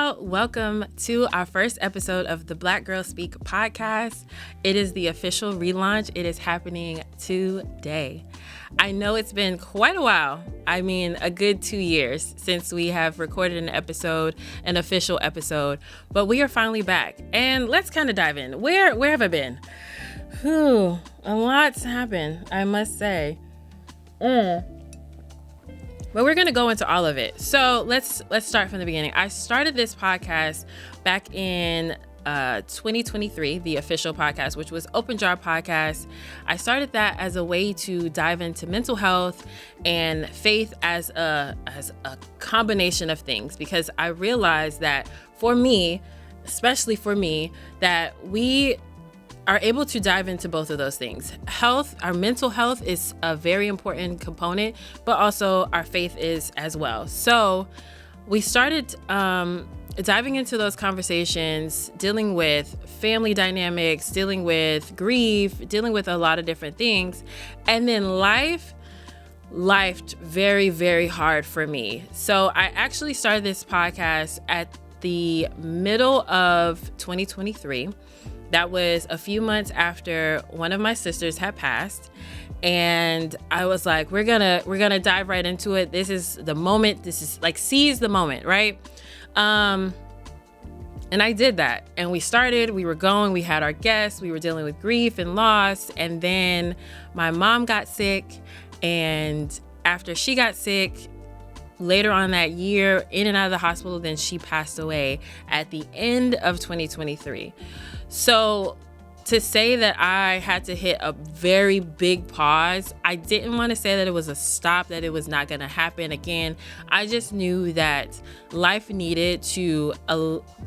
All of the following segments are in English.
y'all. Welcome to our first episode of the Black Girl Speak podcast. It is the official relaunch. It is happening today. I know it's been quite a while. I mean, a good 2 years since we have recorded an official episode, but we are finally back. And let's kind of dive in. Where have I been? A lot's happened, I must say. But we're going to go into all of it. So let's start from the beginning. I started this podcast back in 2023, the official podcast, which was Open Jar Podcast. I started that as a way to dive into mental health and faith as a combination of things, because I realized that for me, especially for me, that we are able to dive into both of those things. Health, our mental health is a very important component, but also our faith is as well. So we started diving into those conversations, dealing with family dynamics, dealing with grief, dealing with a lot of different things. And then life very, very hard for me. So I actually started this podcast at the middle of 2023. That was a few months after one of my sisters had passed. And I was like, we're gonna dive right into it. This is the moment. This is like, seize the moment, right? And I did that. And we were going, we had our guests, we were dealing with grief and loss. And then my mom got sick. And after she got sick, later on that year, in and out of the hospital, then she passed away at the end of 2023. So to say that I had to hit a very big pause, I didn't want to say that it was a stop, that it was not going to happen again. I just knew that life needed to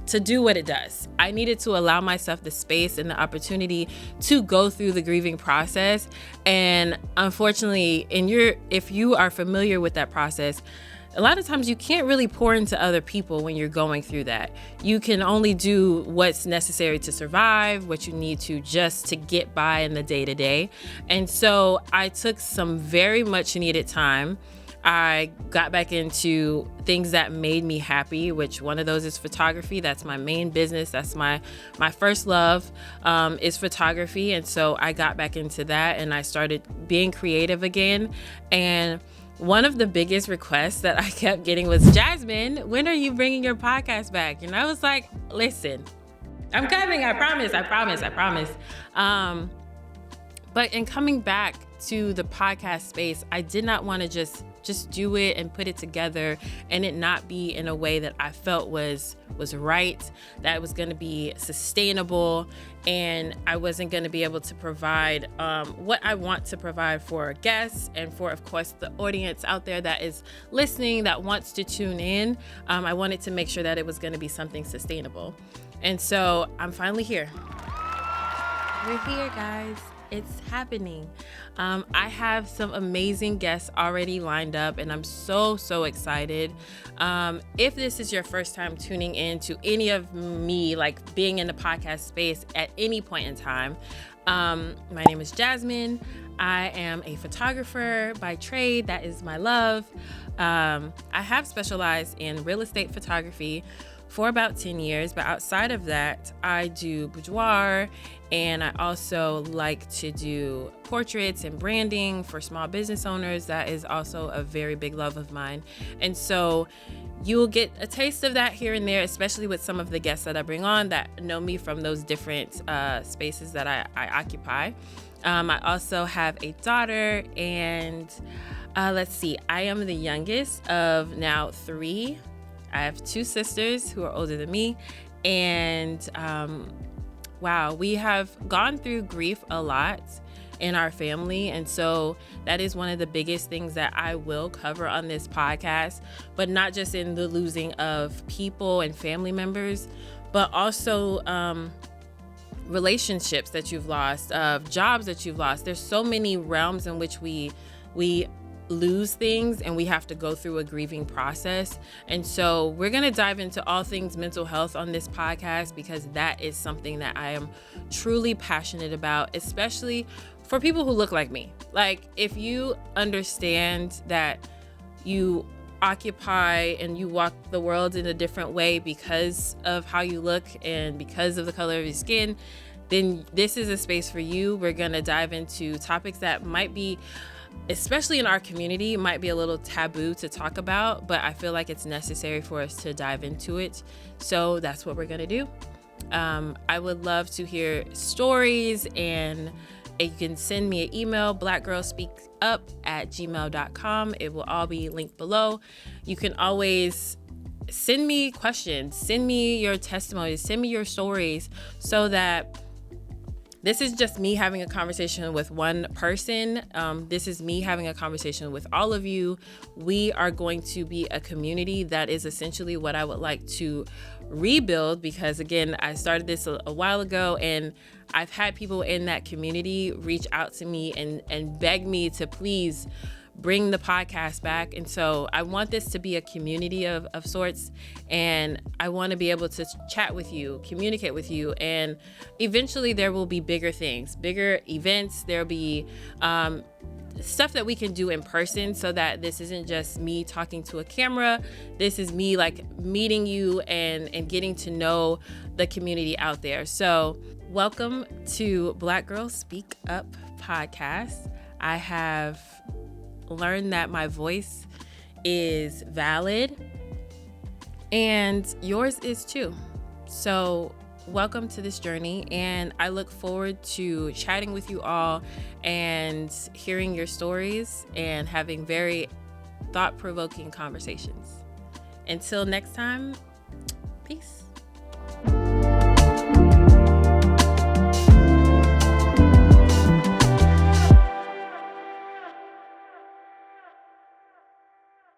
do what it does. I needed to allow myself the space and the opportunity to go through the grieving process. And unfortunately, if you are familiar with that process, a lot of times you can't really pour into other people when you're going through that. You can only do what's necessary to survive, what you need to just to get by in the day-to-day. And so I took some very much needed time. I got back into things that made me happy, which one of those is photography. That's my main business. That's my first love, is photography. And so I got back into that and I started being creative again. And one of the biggest requests that I kept getting was, Jasmine, when are you bringing your podcast back? And I was like, listen, I'm coming. I promise. But in coming back to the podcast space, I did not want to just do it and put it together and it not be in a way that I felt was right, that it was going to be sustainable, and I wasn't going to be able to provide what I want to provide for guests and for, of course, the audience out there that is listening, that wants to tune in. I wanted to make sure that it was going to be something sustainable. And so I'm finally here. We're here, guys. It's happening. I have some amazing guests already lined up, and I'm so excited. If this is your first time tuning in to any of me, like being in the podcast space at any point in time, my name is Jasmine. I am a photographer by trade. That is my love. I have specialized in real estate photography for about 10 years, but outside of that, I do boudoir, and I also like to do portraits and branding for small business owners. That is also a very big love of mine. And so you'll get a taste of that here and there, especially with some of the guests that I bring on that know me from those different spaces that I occupy. I also have a daughter, and let's see, I am the youngest of now 3. I have 2 sisters who are older than me, and wow, we have gone through grief a lot in our family, and so that is one of the biggest things that I will cover on this podcast, but not just in the losing of people and family members, but also relationships that you've lost, jobs that you've lost. There's so many realms in which we lose things and we have to go through a grieving process. And so we're going to dive into all things mental health on this podcast, because that is something that I am truly passionate about, especially for people who look like me. Like, if you understand that you occupy and you walk the world in a different way because of how you look and because of the color of your skin, then this is a space for you. We're going to dive into topics that might be, especially in our community, might be a little taboo to talk about, but I feel like it's necessary for us to dive into it. So that's what we're going to do. I would love to hear stories, and you can send me an email, blackgirlspeakup@gmail.com. It will all be linked below. You can always send me questions, send me your testimonies, send me your stories, so that this is just me having a conversation with one person. This is me having a conversation with all of you. We are going to be a community. That is essentially what I would like to rebuild, because again, I started this a while ago, and I've had people in that community reach out to me and beg me to please bring the podcast back. And so I want this to be a community of sorts, and I want to be able to chat with you, communicate with you, and eventually there will be bigger things, bigger events. There'll be stuff that we can do in person, so that this isn't just me talking to a camera. This is me like meeting you and getting to know the community out there. So welcome to Black Girls Speak Up podcast. I have learned that my voice is valid and yours is too. So welcome to this journey, and I look forward to chatting with you all and hearing your stories and having very thought-provoking conversations. Until next time,